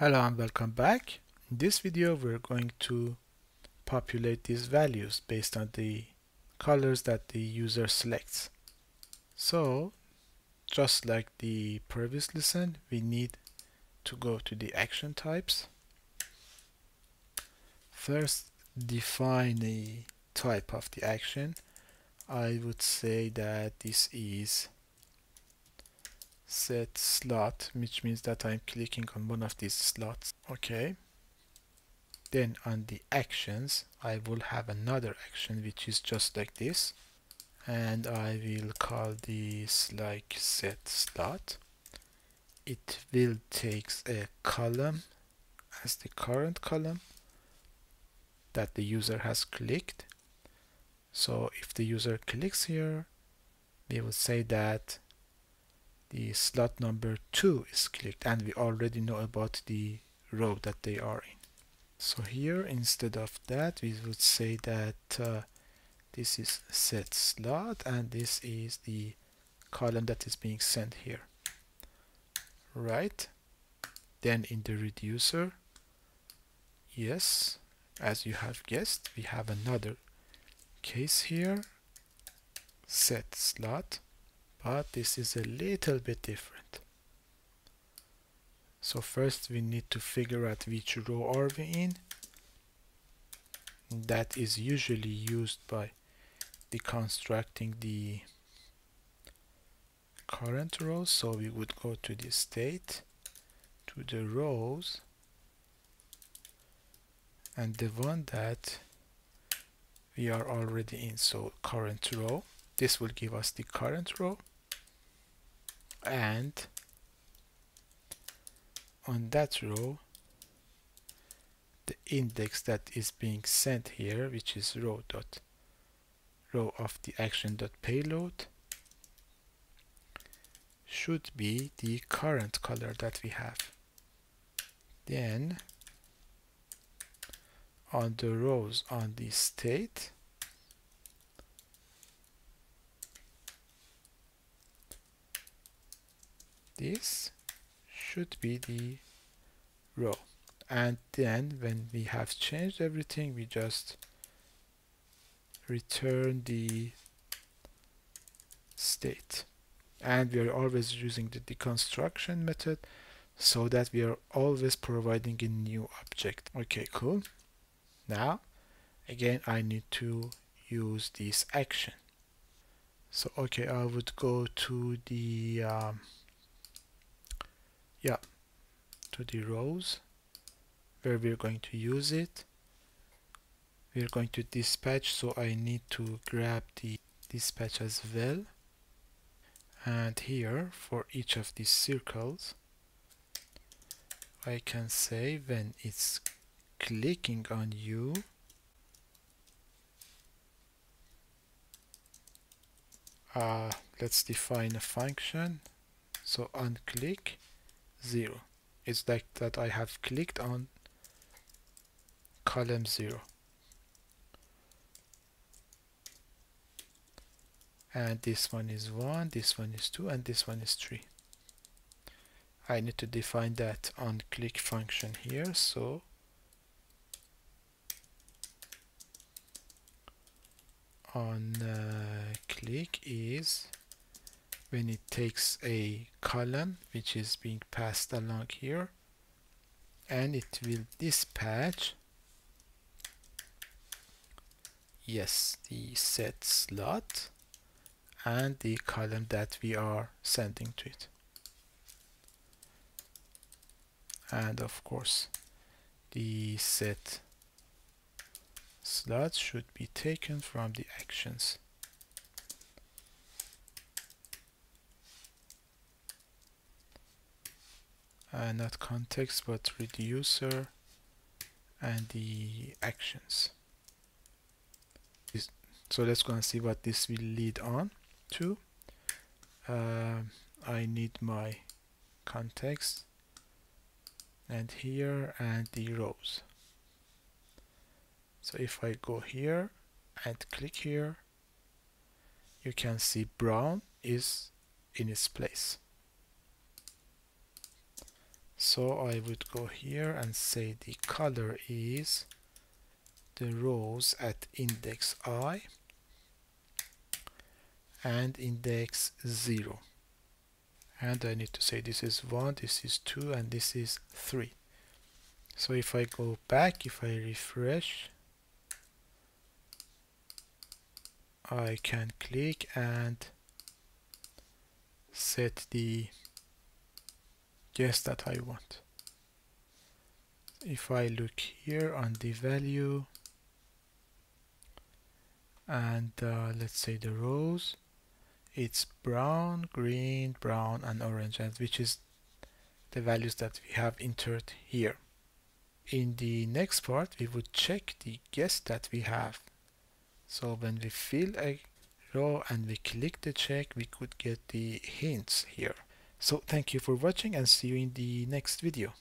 Hello and welcome back. In this video we're going to populate these values based on the colors that the user selects. So just like the previous lesson, we need to go to the action types. First, define a type of the action. I would say that this is set slot, which means that I'm clicking on one of these slots. Okay. Then on the actions, I will have another action which is just like this, and I will call this like set slot. It will take a column as the current column that the user has clicked. So if the user clicks here, we will say that the slot number 2 is clicked, and we already know about the row that they are in. So here, instead of that, we would say that this is set slot and this is the column that is being sent here. Right? Then in the reducer, yes, as you have guessed, we have another case here, set slot, but this is a little bit different. So first we need to figure out which row are we in. That is usually used by deconstructing the current rows. So we would go to the state, to the rows, and the one that we are already in, so current row. This will give us the current row, and on that row the index that is being sent here, which is row of the action.payload, should be the current color that we have. Then on the rows on the state, this should be the row. And then when we have changed everything, we just return the state. And we are always using the deconstruction method so that we are always providing a new object. Okay, cool. Now again I need to use this action. So okay, I would go to the to the rows where we're going to use it. We're going to dispatch, so I need to grab the dispatch as well. And here for each of these circles, I can say when it's clicking on you, let's define a function. So on click 0, it's like that I have clicked on column 0. And this one is 1, this one is 2, and this one is 3. I need to define that on click function here. So on click is when it takes a column which is being passed along here, and it will dispatch, yes, the set slot and the column that we are sending to it. And of course the set slot should be taken from the actions. Not context but reducer and the actions. So let's go and see what this will lead on to. I need my context and here and the rows. So if I go here and click here, you can see brown is in its place. So I would go here and say the color is the rows at index I and index 0. And I need to say this is 1, this is 2, and this is 3. So if I go back, if I refresh, I can click and set the guess that I want. If I look here on the value and let's say the rows, it's brown, green, brown, and orange, and which is the values that we have entered here. In the next part, we would check the guess that we have. So when we fill a row and we click the check, we could get the hints here. So thank you for watching and see you in the next video.